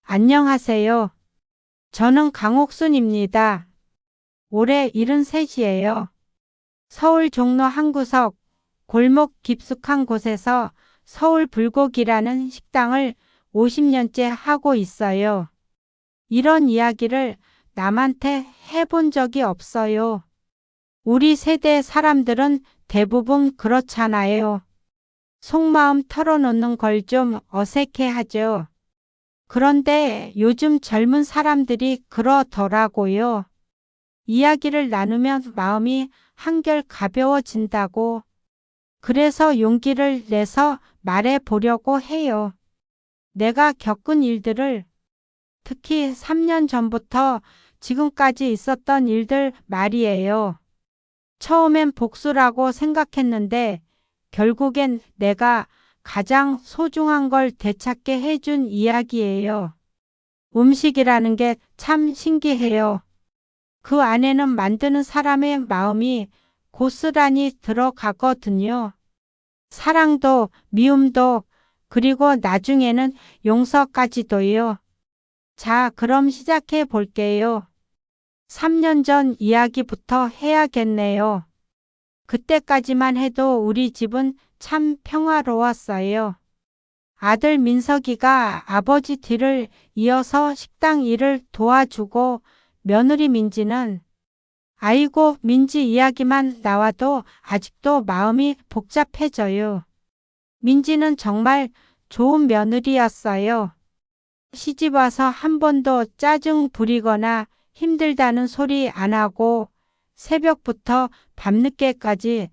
안녕하세요. 저는 강옥순입니다. 올해 73이에요. 서울 종로 한 구석 골목 깊숙한 곳에서 서울 불고기라는 식당을 50년째 하고 있어요. 이런 이야기를 남한테 해본 적이 없어요. 우리 세대 사람들은 대부분 그렇잖아요. 속마음 털어놓는 걸 좀 어색해하죠. 그런데 요즘 젊은 사람들이 그러더라고요. 이야기를 나누면 마음이 한결 가벼워진다고. 그래서 용기를 내서 말해 보려고 해요. 내가 겪은 일들을, 특히 3년 전부터 지금까지 있었던 일들 말이에요. 처음엔 복수라고 생각했는데 결국엔 내가 가장 소중한 걸 되찾게 해준 이야기예요. 음식이라는 게 참 신기해요. 그 안에는 만드는 사람의 마음이 고스란히 들어가거든요. 사랑도 미움도 그리고 나중에는 용서까지도요. 자, 그럼 시작해 볼게요. 3년 전 이야기부터 해야겠네요. 그때까지만 해도 우리 집은 참 평화로웠어요. 아들 민석이가 아버지 뒤를 이어서 식당 일을 도와주고 며느리 민지는 아이고 민지 이야기만 나와도 아직도 마음이 복잡해져요. 민지는 정말 좋은 며느리였어요. 시집와서 한 번도 짜증 부리거나 힘들다는 소리 안 하고 새벽부터 밤늦게까지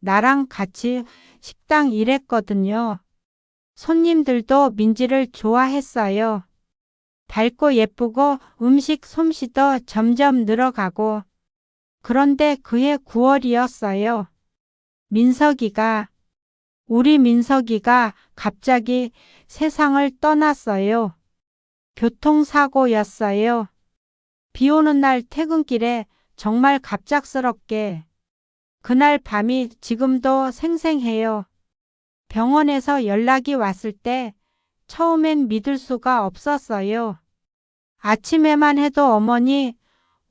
나랑 같이 식당 일했거든요. 손님들도 민지를 좋아했어요. 밝고 예쁘고 음식 솜씨도 점점 늘어가고. 그런데 그해 9월이었어요. 우리 민석이가 갑자기 세상을 떠났어요. 교통사고였어요. 비 오는 날 퇴근길에 정말 갑작스럽게. 그날 밤이 지금도 생생해요. 병원에서 연락이 왔을 때 처음엔 믿을 수가 없었어요. 아침에만 해도 어머니,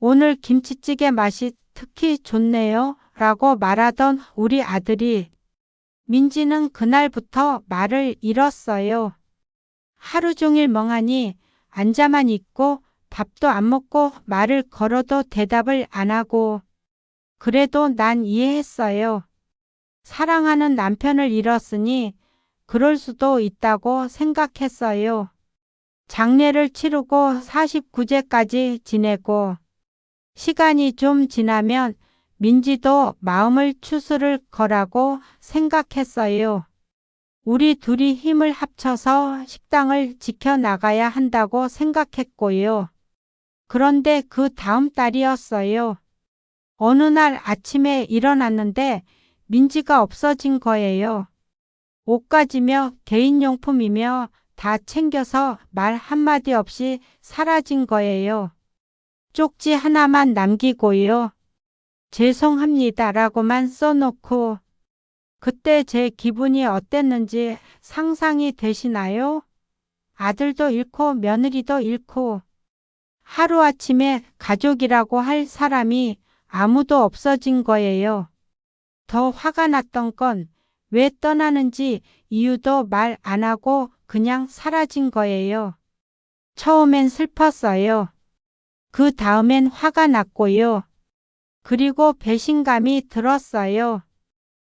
오늘 김치찌개 맛이 특히 좋네요 라고 말하던 우리 아들이 민지는 그날부터 말을 잃었어요. 하루 종일 멍하니 앉아만 있고 밥도 안 먹고 말을 걸어도 대답을 안 하고. 그래도 난 이해했어요. 사랑하는 남편을 잃었으니 그럴 수도 있다고 생각했어요. 장례를 치르고 49제까지 지내고 시간이 좀 지나면 민지도 마음을 추스를 거라고 생각했어요. 우리 둘이 힘을 합쳐서 식당을 지켜나가야 한다고 생각했고요. 그런데 그 다음 달이었어요. 어느 날 아침에 일어났는데 민지가 없어진 거예요. 옷가지며 개인용품이며 다 챙겨서 말 한마디 없이 사라진 거예요. 쪽지 하나만 남기고요. 죄송합니다라고만 써놓고. 그때 제 기분이 어땠는지 상상이 되시나요? 아들도 잃고 며느리도 잃고 하루아침에 가족이라고 할 사람이 아무도 없어진 거예요. 더 화가 났던 건 왜 떠나는지 이유도 말 안 하고 그냥 사라진 거예요. 처음엔 슬펐어요. 그 다음엔 화가 났고요. 그리고 배신감이 들었어요.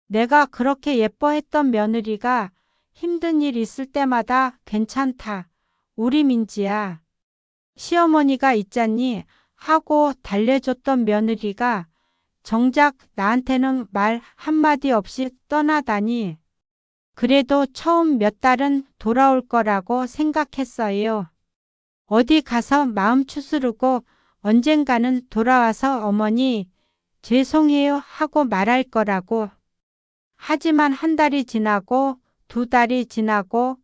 내가 그렇게 예뻐했던 며느리가 힘든 일 있을 때마다 괜찮다. 우리 민지야. 시어머니가 있잖니 하고 달래줬던 며느리가 정작 나한테는 말 한마디 없이 떠나다니. 그래도 처음 몇 달은 돌아올 거라고 생각했어요. 어디 가서 마음 추스르고 언젠가는 돌아와서 어머니 죄송해요 하고 말할 거라고. 하지만 한 달이 지나고 두 달이 지나고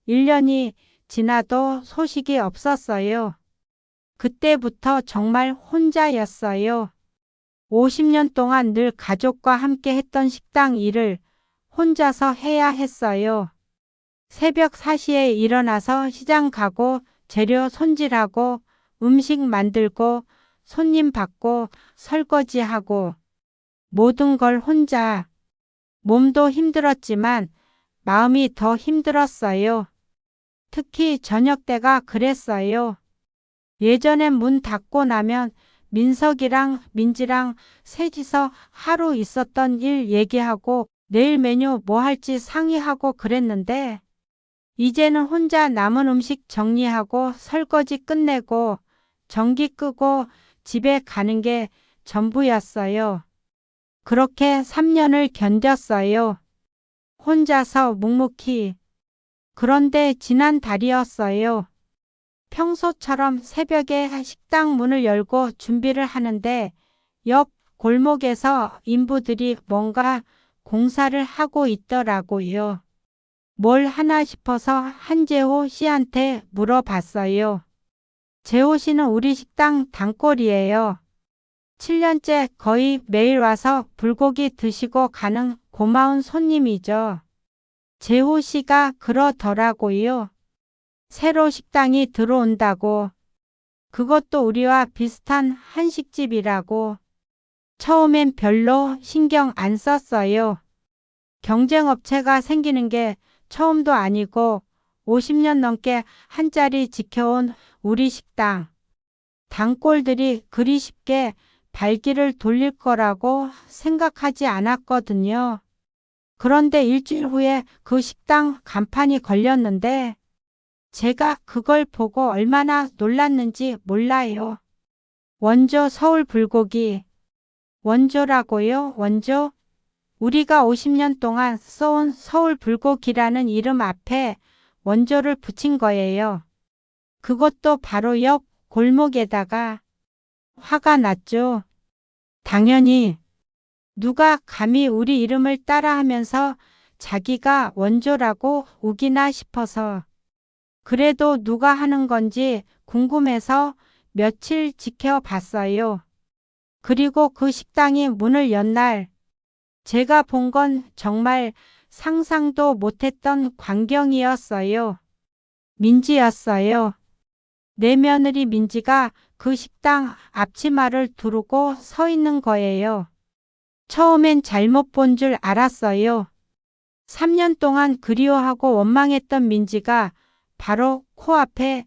1년이 지나도 소식이 없었어요. 그때부터 정말 혼자였어요. 50년 동안 늘 가족과 함께 했던 식당 일을 혼자서 해야 했어요. 새벽 4시에 일어나서 시장 가고 재료 손질하고 음식 만들고 손님 받고 설거지하고 모든 걸 혼자. 몸도 힘들었지만 마음이 더 힘들었어요. 특히 저녁 때가 그랬어요. 예전엔 문 닫고 나면 민석이랑 민지랑 셋이서 하루 있었던 일 얘기하고 내일 메뉴 뭐 할지 상의하고 그랬는데 이제는 혼자 남은 음식 정리하고 설거지 끝내고 전기 끄고 집에 가는 게 전부였어요. 그렇게 3년을 견뎠어요. 혼자서 묵묵히. 그런데 지난 달이었어요. 평소처럼 새벽에 식당 문을 열고 준비를 하는데 옆 골목에서 인부들이 뭔가 공사를 하고 있더라고요. 뭘 하나 싶어서 한재호 씨한테 물어봤어요. 재호 씨는 우리 식당 단골이에요. 7년째 거의 매일 와서 불고기 드시고 가는 고마운 손님이죠. 재호 씨가 그러더라고요. 새로 식당이 들어온다고. 그것도 우리와 비슷한 한식집이라고. 처음엔 별로 신경 안 썼어요. 경쟁업체가 생기는 게 처음도 아니고 50년 넘게 한 자리 지켜온 우리 식당. 단골들이 그리 쉽게 발길을 돌릴 거라고 생각하지 않았거든요. 그런데 일주일 후에 그 식당 간판이 걸렸는데 제가 그걸 보고 얼마나 놀랐는지 몰라요. 원조 서울 불고기. 원조라고요? 원조? 우리가 50년 동안 써온 서울 불고기라는 이름 앞에 원조를 붙인 거예요. 그것도 바로 옆 골목에다가. 화가 났죠. 당연히 누가 감히 우리 이름을 따라하면서 자기가 원조라고 우기나 싶어서. 그래도 누가 하는 건지 궁금해서 며칠 지켜봤어요. 그리고 그 식당이 문을 연 날 제가 본 건 정말 상상도 못했던 광경이었어요. 민지였어요. 내 며느리 민지가 그 식당 앞치마를 두르고 서 있는 거예요. 처음엔 잘못 본 줄 알았어요. 3년 동안 그리워하고 원망했던 민지가 바로 코앞에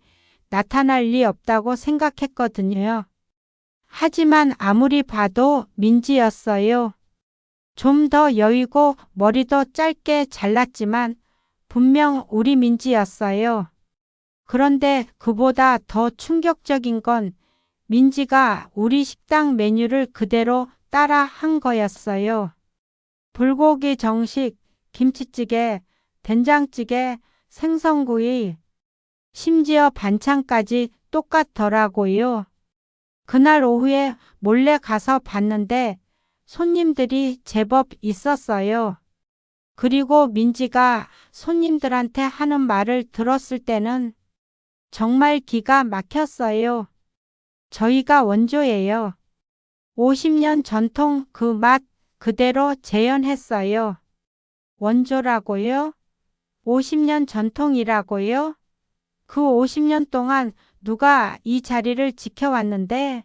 나타날 리 없다고 생각했거든요. 하지만 아무리 봐도 민지였어요. 좀 더 여위고 머리도 짧게 잘랐지만 분명 우리 민지였어요. 그런데 그보다 더 충격적인 건 민지가 우리 식당 메뉴를 그대로 따라 한 거였어요. 불고기 정식, 김치찌개, 된장찌개, 생선구이, 심지어 반찬까지 똑같더라고요. 그날 오후에 몰래 가서 봤는데 손님들이 제법 있었어요. 그리고 민지가 손님들한테 하는 말을 들었을 때는 정말 기가 막혔어요. 저희가 원조예요. 50년 전통 그 맛 그대로 재현했어요. 원조라고요? 50년 전통이라고요? 그 50년 동안 누가 이 자리를 지켜왔는데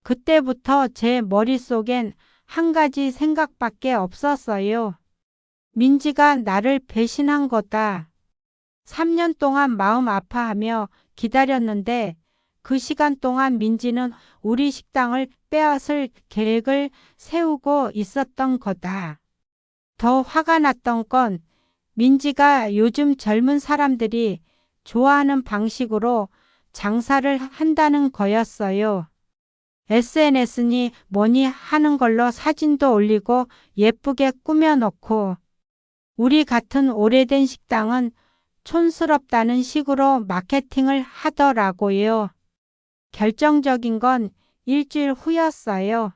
그때부터 제 머릿속엔 한 가지 생각밖에 없었어요. 민지가 나를 배신한 거다. 3년 동안 마음 아파하며 기다렸는데 그 시간 동안 민지는 우리 식당을 빼앗을 계획을 세우고 있었던 거다. 더 화가 났던 건 민지가 요즘 젊은 사람들이 좋아하는 방식으로 장사를 한다는 거였어요. SNS니 뭐니 하는 걸로 사진도 올리고 예쁘게 꾸며놓고 우리 같은 오래된 식당은 촌스럽다는 식으로 마케팅을 하더라고요. 결정적인 건 일주일 후였어요.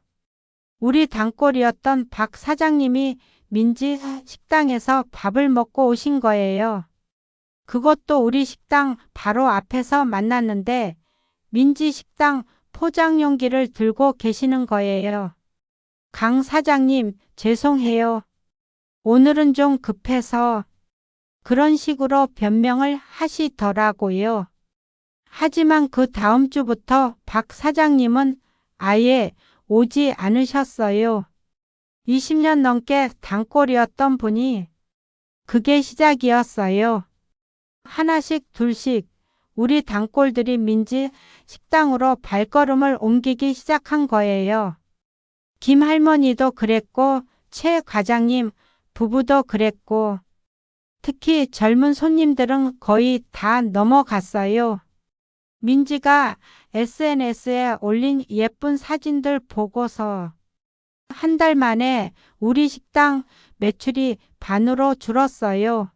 우리 단골이었던 박 사장님이 민지 식당에서 밥을 먹고 오신 거예요. 그것도 우리 식당 바로 앞에서 만났는데 민지 식당 포장 용기를 들고 계시는 거예요. 강 사장님, 죄송해요. 오늘은 좀 급해서. 그런 식으로 변명을 하시더라고요. 하지만 그 다음 주부터 박 사장님은 아예 오지 않으셨어요. 20년 넘게 단골이었던 분이 그게 시작이었어요. 하나씩 둘씩 우리 단골들이 민지 식당으로 발걸음을 옮기기 시작한 거예요. 김 할머니도 그랬고 최 과장님 부부도 그랬고 특히 젊은 손님들은 거의 다 넘어갔어요. 민지가 SNS에 올린 예쁜 사진들 보고서 한 달 만에 우리 식당 매출이 반으로 줄었어요.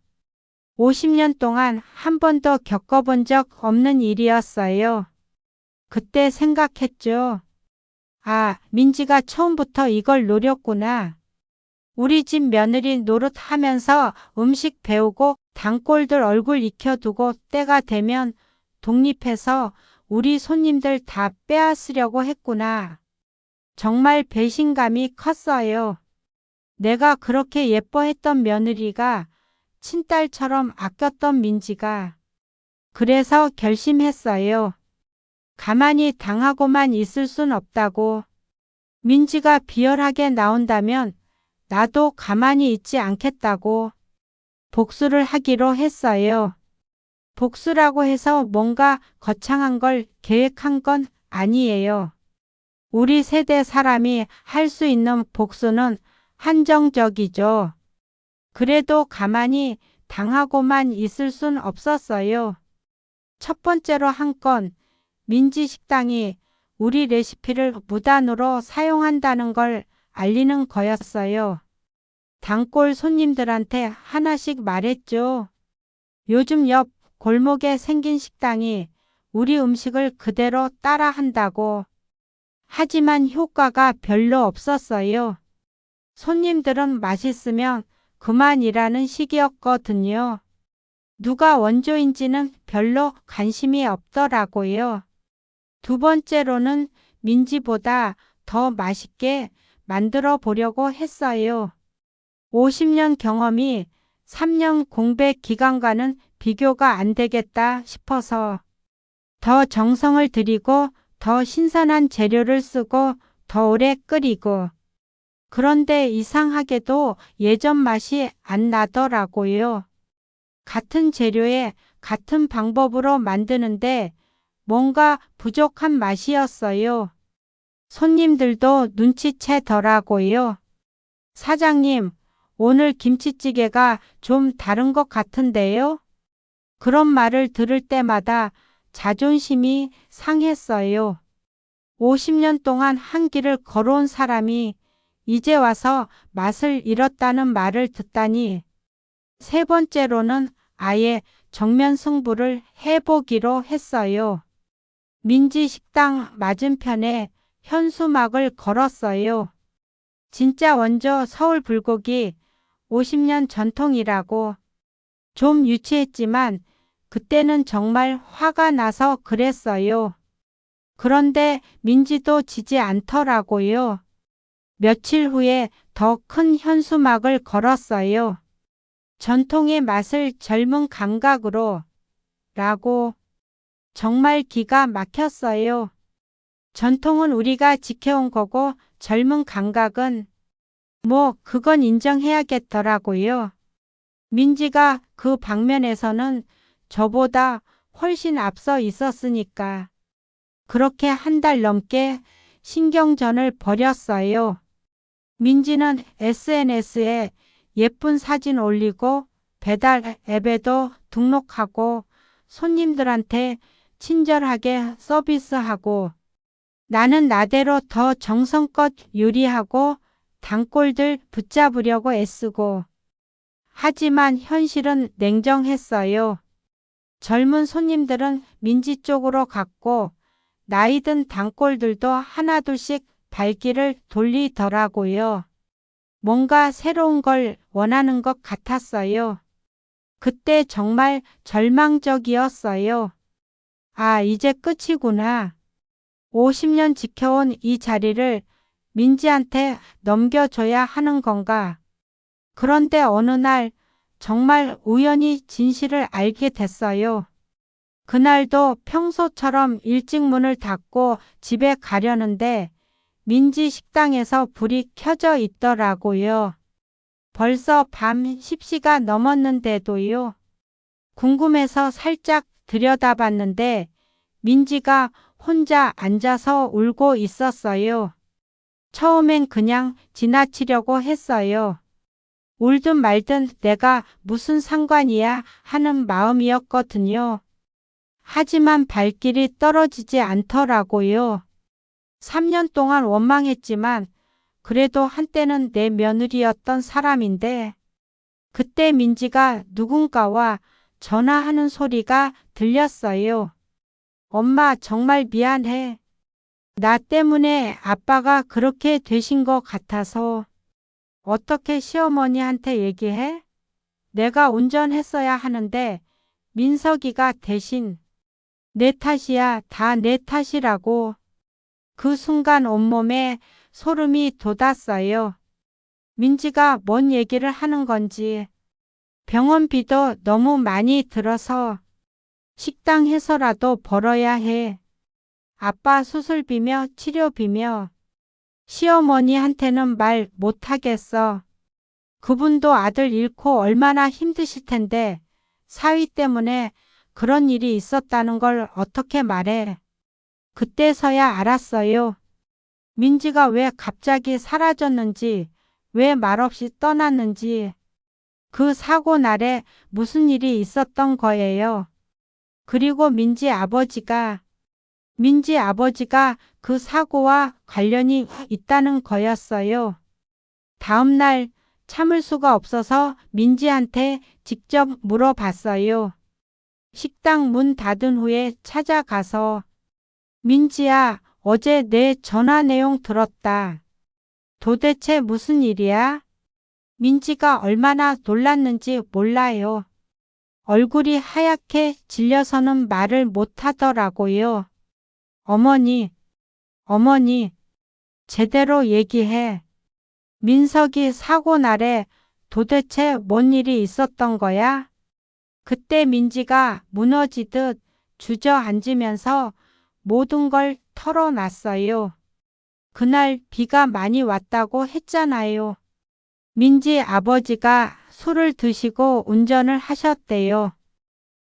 50년 동안 한 번도 겪어본 적 없는 일이었어요. 그때 생각했죠. 아, 민지가 처음부터 이걸 노렸구나. 우리 집 며느리 노릇하면서 음식 배우고 단골들 얼굴 익혀두고 때가 되면 독립해서 우리 손님들 다 빼앗으려고 했구나. 정말 배신감이 컸어요. 내가 그렇게 예뻐했던 며느리가 친딸처럼 아꼈던 민지가. 그래서 결심했어요. 가만히 당하고만 있을 순 없다고. 민지가 비열하게 나온다면 나도 가만히 있지 않겠다고. 복수를 하기로 했어요. 복수라고 해서 뭔가 거창한 걸 계획한 건 아니에요. 우리 세대 사람이 할 수 있는 복수는 한정적이죠. 그래도 가만히 당하고만 있을 순 없었어요. 첫 번째로 한 건 민지 식당이 우리 레시피를 무단으로 사용한다는 걸 알리는 거였어요. 단골 손님들한테 하나씩 말했죠. 요즘 옆 골목에 생긴 식당이 우리 음식을 그대로 따라한다고. 하지만 효과가 별로 없었어요. 손님들은 맛있으면 그만이라는 식이었거든요. 누가 원조인지는 별로 관심이 없더라고요. 두 번째로는 민지보다 더 맛있게 만들어 보려고 했어요. 50년 경험이 3년 공백 기간과는 비교가 안 되겠다 싶어서 더 정성을 들이고 더 신선한 재료를 쓰고 더 오래 끓이고 그런데 이상하게도 예전 맛이 안 나더라고요. 같은 재료에 같은 방법으로 만드는데 뭔가 부족한 맛이었어요. 손님들도 눈치채더라고요. 사장님, 오늘 김치찌개가 좀 다른 것 같은데요? 그런 말을 들을 때마다 자존심이 상했어요. 50년 동안 한 길을 걸어온 사람이 이제 와서 맛을 잃었다는 말을 듣다니. 세 번째로는 아예 정면 승부를 해보기로 했어요. 민지 식당 맞은편에 현수막을 걸었어요. 진짜 원조 서울 불고기 50년 전통이라고. 좀 유치했지만 그때는 정말 화가 나서 그랬어요. 그런데 민지도 지지 않더라고요. 며칠 후에 더 큰 현수막을 걸었어요. 전통의 맛을 젊은 감각으로 라고. 정말 기가 막혔어요. 전통은 우리가 지켜온 거고 젊은 감각은 그건 인정해야겠더라고요. 민지가 그 방면에서는 저보다 훨씬 앞서 있었으니까. 그렇게 한 달 넘게 신경전을 벌였어요. 민지는 SNS에 예쁜 사진 올리고 배달 앱에도 등록하고 손님들한테 친절하게 서비스하고 나는 나대로 더 정성껏 요리하고 단골들 붙잡으려고 애쓰고 하지만 현실은 냉정했어요. 젊은 손님들은 민지 쪽으로 갔고 나이 든 단골들도 하나둘씩 발길을 돌리더라고요. 뭔가 새로운 걸 원하는 것 같았어요. 그때 정말 절망적이었어요. 아, 이제 끝이구나. 50년 지켜온 이 자리를 민지한테 넘겨줘야 하는 건가? 그런데 어느 날 정말 우연히 진실을 알게 됐어요. 그날도 평소처럼 일찍 문을 닫고 집에 가려는데 민지 식당에서 불이 켜져 있더라고요. 벌써 밤 10시가 넘었는데도요. 궁금해서 살짝 들여다봤는데 민지가 혼자 앉아서 울고 있었어요. 처음엔 그냥 지나치려고 했어요. 울든 말든 내가 무슨 상관이야 하는 마음이었거든요. 하지만 발길이 떨어지지 않더라고요. 3년 동안 원망했지만 그래도 한때는 내 며느리였던 사람인데 그때 민지가 누군가와 전화하는 소리가 들렸어요. 엄마 정말 미안해. 나 때문에 아빠가 그렇게 되신 것 같아서. 어떻게 시어머니한테 얘기해? 내가 운전했어야 하는데 민석이가 대신 내 탓이야, 다 내 탓이라고. 그 순간 온몸에 소름이 돋았어요. 민지가 뭔 얘기를 하는 건지. 병원비도 너무 많이 들어서 식당 해서라도 벌어야 해. 아빠 수술비며 치료비며. 시어머니한테는 말 못하겠어. 그분도 아들 잃고 얼마나 힘드실 텐데 사위 때문에 그런 일이 있었다는 걸 어떻게 말해. 그때서야 알았어요. 민지가 왜 갑자기 사라졌는지, 왜 말없이 떠났는지. 그 사고 날에 무슨 일이 있었던 거예요. 그리고 민지 아버지가 그 사고와 관련이 있다는 거였어요. 다음 날 참을 수가 없어서 민지한테 직접 물어봤어요. 식당 문 닫은 후에 찾아가서 민지야, 어제 내 전화 내용 들었다. 도대체 무슨 일이야? 민지가 얼마나 놀랐는지 몰라요. 얼굴이 하얗게 질려서는 말을 못하더라고요. 어머니, 제대로 얘기해. 민석이 사고 날에 도대체 뭔 일이 있었던 거야? 그때 민지가 무너지듯 주저앉으면서 모든 걸 털어놨어요. 그날 비가 많이 왔다고 했잖아요. 민지 아버지가 술을 드시고 운전을 하셨대요.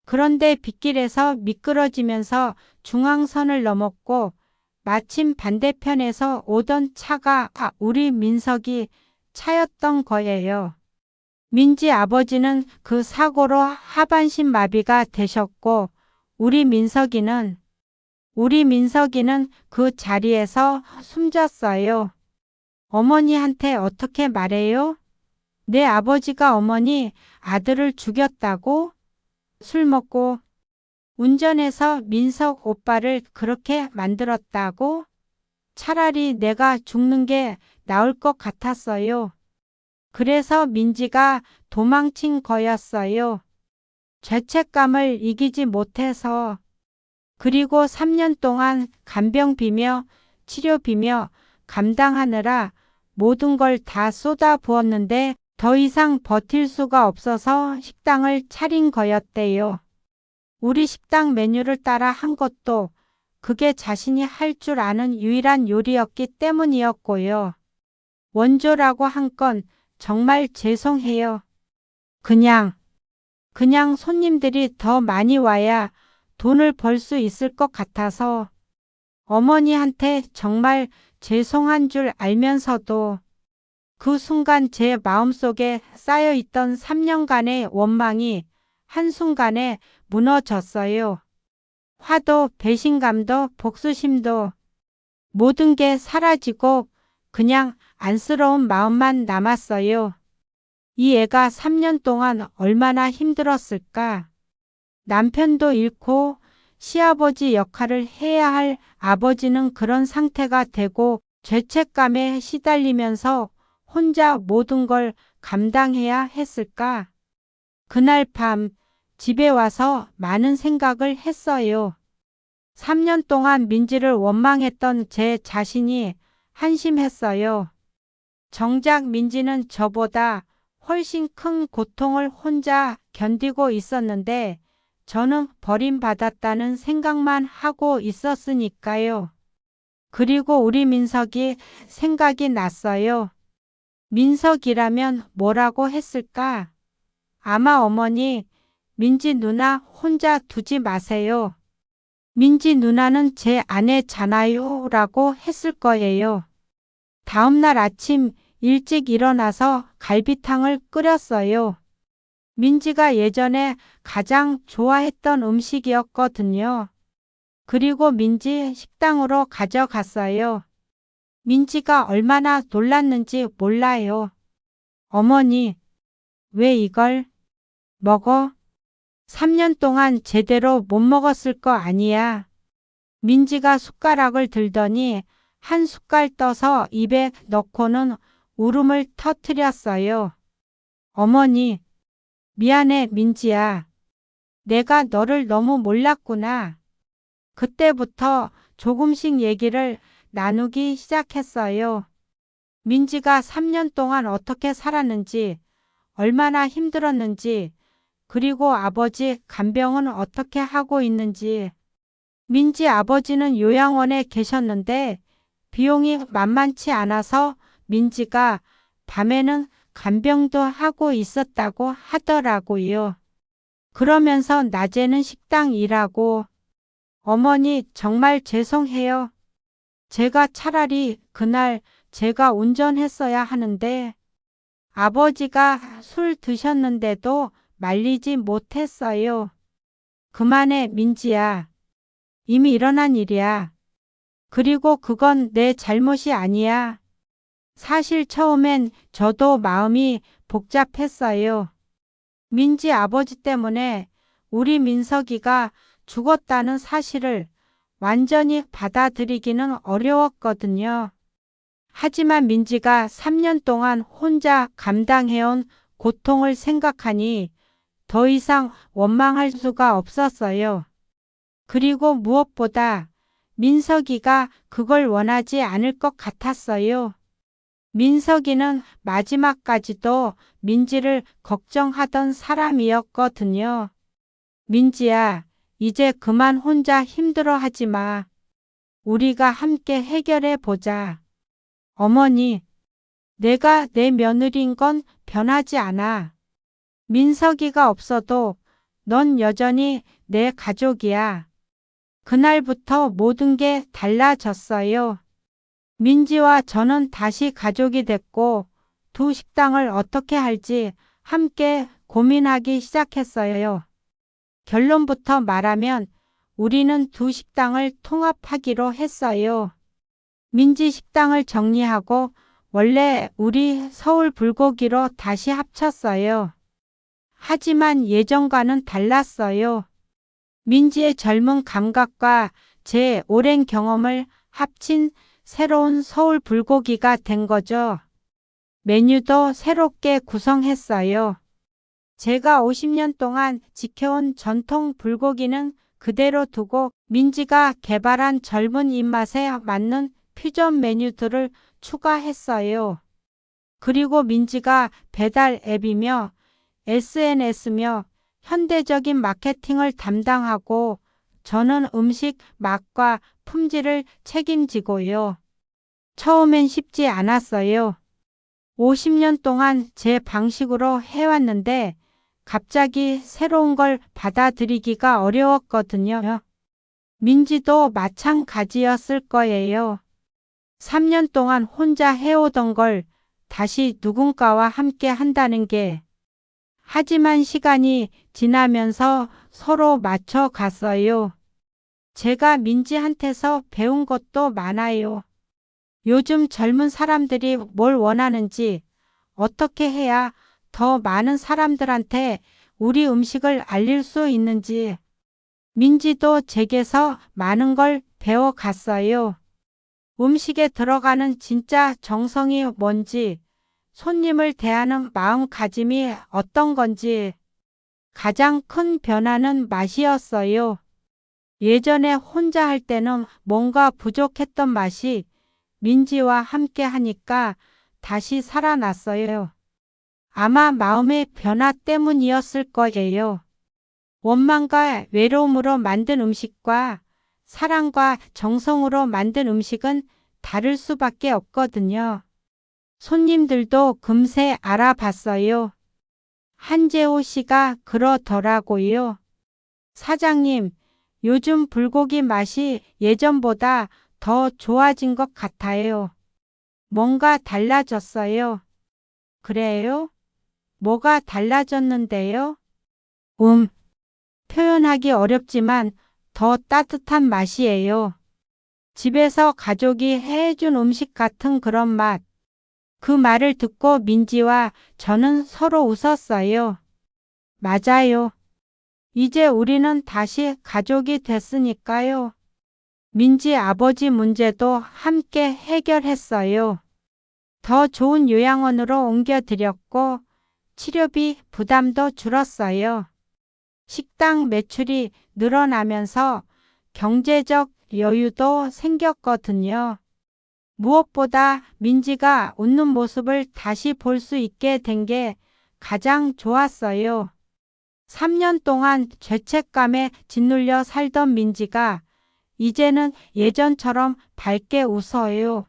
그런데 빗길에서 미끄러지면서 중앙선을 넘었고 마침 반대편에서 오던 차가 우리 민석이 차였던 거예요. 민지 아버지는 그 사고로 하반신 마비가 되셨고 우리 민석이는 그 자리에서 숨졌어요. 어머니한테 어떻게 말해요? 내 아버지가 어머니 아들을 죽였다고? 술 먹고 운전해서 민석 오빠를 그렇게 만들었다고? 차라리 내가 죽는 게 나을 것 같았어요. 그래서 민지가 도망친 거였어요. 죄책감을 이기지 못해서. 그리고 3년 동안 간병 비며 치료 비며 감당하느라 모든 걸 다 쏟아 부었는데 더 이상 버틸 수가 없어서 식당을 차린 거였대요. 우리 식당 메뉴를 따라 한 것도 그게 자신이 할 줄 아는 유일한 요리였기 때문이었고요. 원조라고 한 건 정말 죄송해요. 그냥 손님들이 더 많이 와야 돈을 벌 수 있을 것 같아서 어머니한테 정말 죄송한 줄 알면서도 그 순간 제 마음속에 쌓여있던 3년간의 원망이 한순간에 무너졌어요. 화도 배신감도 복수심도 모든 게 사라지고 그냥 안쓰러운 마음만 남았어요. 이 애가 3년 동안 얼마나 힘들었을까. 남편도 잃고 시아버지 역할을 해야 할 아버지는 그런 상태가 되고 죄책감에 시달리면서 혼자 모든 걸 감당해야 했을까? 그날 밤 집에 와서 많은 생각을 했어요. 3년 동안 민지를 원망했던 제 자신이 한심했어요. 정작 민지는 저보다 훨씬 큰 고통을 혼자 견디고 있었는데 저는 버림받았다는 생각만 하고 있었으니까요. 그리고 우리 민석이 생각이 났어요. 민석이라면 뭐라고 했을까? 아마 어머니, 민지 누나 혼자 두지 마세요. 민지 누나는 제 아내잖아요. 라고 했을 거예요. 다음날 아침 일찍 일어나서 갈비탕을 끓였어요. 민지가 예전에 가장 좋아했던 음식이었거든요. 그리고 민지 식당으로 가져갔어요. 민지가 얼마나 놀랐는지 몰라요. 어머니, 왜 이걸 먹어? 3년 동안 제대로 못 먹었을 거 아니야. 민지가 숟가락을 들더니 한 숟갈 떠서 입에 넣고는 울음을 터뜨렸어요. 어머니, 미안해, 민지야. 내가 너를 너무 몰랐구나. 그때부터 조금씩 얘기를 나누기 시작했어요. 민지가 3년 동안 어떻게 살았는지, 얼마나 힘들었는지, 그리고 아버지 간병은 어떻게 하고 있는지. 민지 아버지는 요양원에 계셨는데 비용이 만만치 않아서 민지가 밤에는 간병도 하고 있었다고 하더라고요. 그러면서 낮에는 식당 일하고. 어머니 정말 죄송해요. 제가 차라리 그날 제가 운전했어야 하는데 아버지가 술 드셨는데도 말리지 못했어요. 그만해, 민지야. 이미 일어난 일이야. 그리고 그건 내 잘못이 아니야. 사실 처음엔 저도 마음이 복잡했어요. 민지 아버지 때문에 우리 민석이가 죽었다는 사실을 완전히 받아들이기는 어려웠거든요. 하지만 민지가 3년 동안 혼자 감당해온 고통을 생각하니 더 이상 원망할 수가 없었어요. 그리고 무엇보다 민석이가 그걸 원하지 않을 것 같았어요. 민석이는 마지막까지도 민지를 걱정하던 사람이었거든요. 민지야, 이제 그만 혼자 힘들어하지 마. 우리가 함께 해결해 보자. 어머니, 내가 내 며느리인 건 변하지 않아. 민석이가 없어도 넌 여전히 내 가족이야. 그날부터 모든 게 달라졌어요. 민지와 저는 다시 가족이 됐고 두 식당을 어떻게 할지 함께 고민하기 시작했어요. 결론부터 말하면 우리는 두 식당을 통합하기로 했어요. 민지 식당을 정리하고 원래 우리 서울 불고기로 다시 합쳤어요. 하지만 예전과는 달랐어요. 민지의 젊은 감각과 제 오랜 경험을 합친 새로운 서울 불고기가 된 거죠. 메뉴도 새롭게 구성했어요. 제가 50년 동안 지켜온 전통 불고기는 그대로 두고 민지가 개발한 젊은 입맛에 맞는 퓨전 메뉴들을 추가했어요. 그리고 민지가 배달 앱이며 SNS며 현대적인 마케팅을 담당하고 저는 음식 맛과 품질을 책임지고요. 처음엔 쉽지 않았어요. 50년 동안 제 방식으로 해왔는데 갑자기 새로운 걸 받아들이기가 어려웠거든요. 민지도 마찬가지였을 거예요. 3년 동안 혼자 해오던 걸 다시 누군가와 함께 한다는 게. 하지만 시간이 지나면서 서로 맞춰갔어요. 제가 민지한테서 배운 것도 많아요. 요즘 젊은 사람들이 뭘 원하는지, 어떻게 해야 더 많은 사람들한테 우리 음식을 알릴 수 있는지. 민지도 제게서 많은 걸 배워갔어요. 음식에 들어가는 진짜 정성이 뭔지, 손님을 대하는 마음가짐이 어떤 건지. 가장 큰 변화는 맛이었어요. 예전에 혼자 할 때는 뭔가 부족했던 맛이 민지와 함께 하니까 다시 살아났어요. 아마 마음의 변화 때문이었을 거예요. 원망과 외로움으로 만든 음식과 사랑과 정성으로 만든 음식은 다를 수밖에 없거든요. 손님들도 금세 알아봤어요. 한재호 씨가 그러더라고요. 사장님, 요즘 불고기 맛이 예전보다 더 좋아진 것 같아요. 뭔가 달라졌어요. 그래요? 뭐가 달라졌는데요? 음, 표현하기 어렵지만 더 따뜻한 맛이에요. 집에서 가족이 해준 음식 같은 그런 맛. 그 말을 듣고 민지와 저는 서로 웃었어요. 맞아요. 이제 우리는 다시 가족이 됐으니까요. 민지 아버지 문제도 함께 해결했어요. 더 좋은 요양원으로 옮겨드렸고 치료비 부담도 줄었어요. 식당 매출이 늘어나면서 경제적 여유도 생겼거든요. 무엇보다 민지가 웃는 모습을 다시 볼 수 있게 된 게 가장 좋았어요. 3년 동안 죄책감에 짓눌려 살던 민지가 이제는 예전처럼 밝게 웃어요.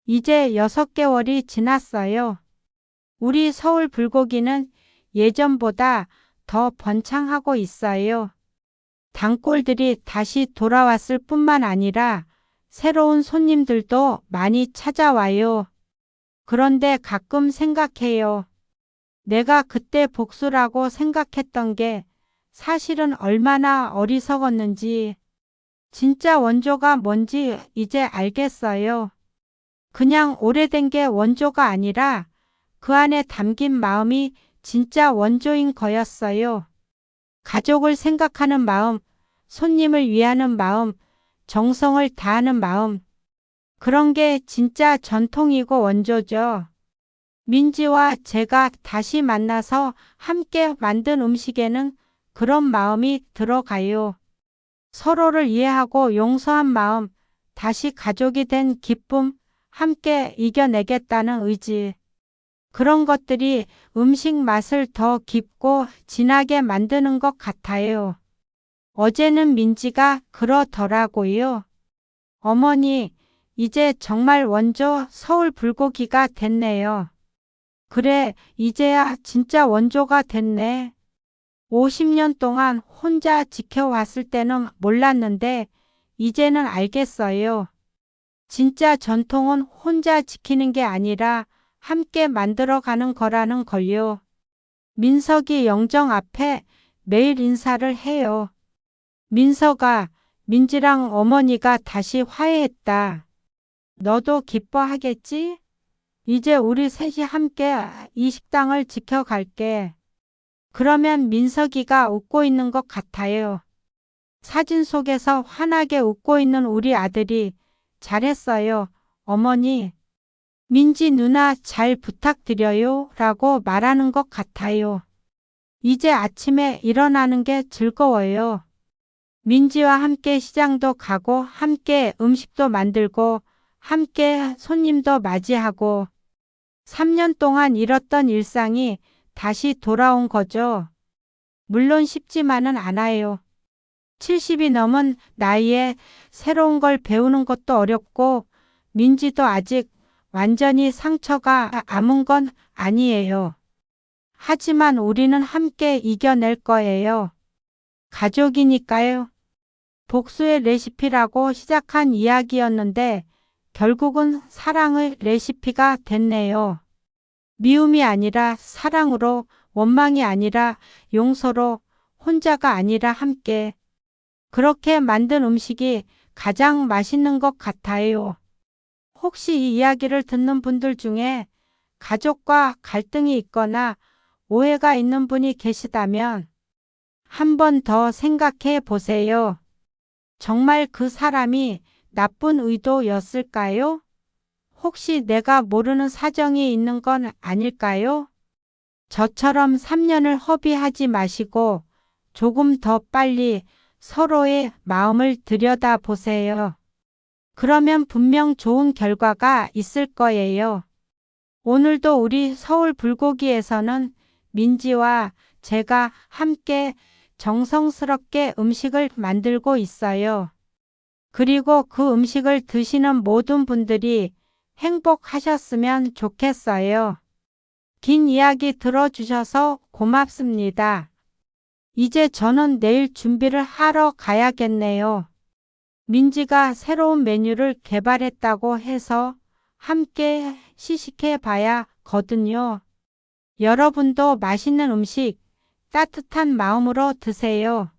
이제 6개월이 지났어요. 우리 서울 불고기는 예전보다 더 번창하고 있어요. 단골들이 다시 돌아왔을 뿐만 아니라 새로운 손님들도 많이 찾아와요. 그런데 가끔 생각해요. 내가 그때 복수라고 생각했던 게 사실은 얼마나 어리석었는지. 진짜 원조가 뭔지 이제 알겠어요. 그냥 오래된 게 원조가 아니라 그 안에 담긴 마음이 진짜 원조인 거였어요. 가족을 생각하는 마음, 손님을 위하는 마음, 정성을 다하는 마음. 그런 게 진짜 전통이고 원조죠. 민지와 제가 다시 만나서 함께 만든 음식에는 그런 마음이 들어가요. 서로를 이해하고 용서한 마음, 다시 가족이 된 기쁨, 함께 이겨내겠다는 의지. 그런 것들이 음식 맛을 더 깊고 진하게 만드는 것 같아요. 어제는 민지가 그러더라고요. 어머니, 이제 정말 원조 서울 불고기가 됐네요. 그래, 이제야 진짜 원조가 됐네. 50년 동안 혼자 지켜왔을 때는 몰랐는데 이제는 알겠어요. 진짜 전통은 혼자 지키는 게 아니라 함께 만들어가는 거라는 걸요. 민석이 영정 앞에 매일 인사를 해요. 민석아, 민지랑 어머니가 다시 화해했다. 너도 기뻐하겠지? 이제 우리 셋이 함께 이 식당을 지켜갈게. 그러면 민석이가 웃고 있는 것 같아요. 사진 속에서 환하게 웃고 있는 우리 아들이 잘했어요. 어머니, 민지 누나 잘 부탁드려요 라고 말하는 것 같아요. 이제 아침에 일어나는 게 즐거워요. 민지와 함께 시장도 가고 함께 음식도 만들고 함께 손님도 맞이하고 3년 동안 잃었던 일상이 다시 돌아온 거죠. 물론 쉽지만은 않아요. 70이 넘은 나이에 새로운 걸 배우는 것도 어렵고 민지도 아직 완전히 상처가 아문 건 아니에요. 하지만 우리는 함께 이겨낼 거예요. 가족이니까요. 복수의 레시피라고 시작한 이야기였는데 결국은 사랑의 레시피가 됐네요. 미움이 아니라 사랑으로, 원망이 아니라 용서로, 혼자가 아니라 함께. 그렇게 만든 음식이 가장 맛있는 것 같아요. 혹시 이 이야기를 듣는 분들 중에 가족과 갈등이 있거나 오해가 있는 분이 계시다면 한 번 더 생각해 보세요. 정말 그 사람이 나쁜 의도였을까요? 혹시 내가 모르는 사정이 있는 건 아닐까요? 저처럼 3년을 허비하지 마시고 조금 더 빨리 서로의 마음을 들여다보세요. 그러면 분명 좋은 결과가 있을 거예요. 오늘도 우리 서울 불고기에서는 민지와 제가 함께 정성스럽게 음식을 만들고 있어요. 그리고 그 음식을 드시는 모든 분들이 행복하셨으면 좋겠어요. 긴 이야기 들어주셔서 고맙습니다. 이제 저는 내일 준비를 하러 가야겠네요. 민지가 새로운 메뉴를 개발했다고 해서 함께 시식해 봐야 거든요. 여러분도 맛있는 음식 따뜻한 마음으로 드세요.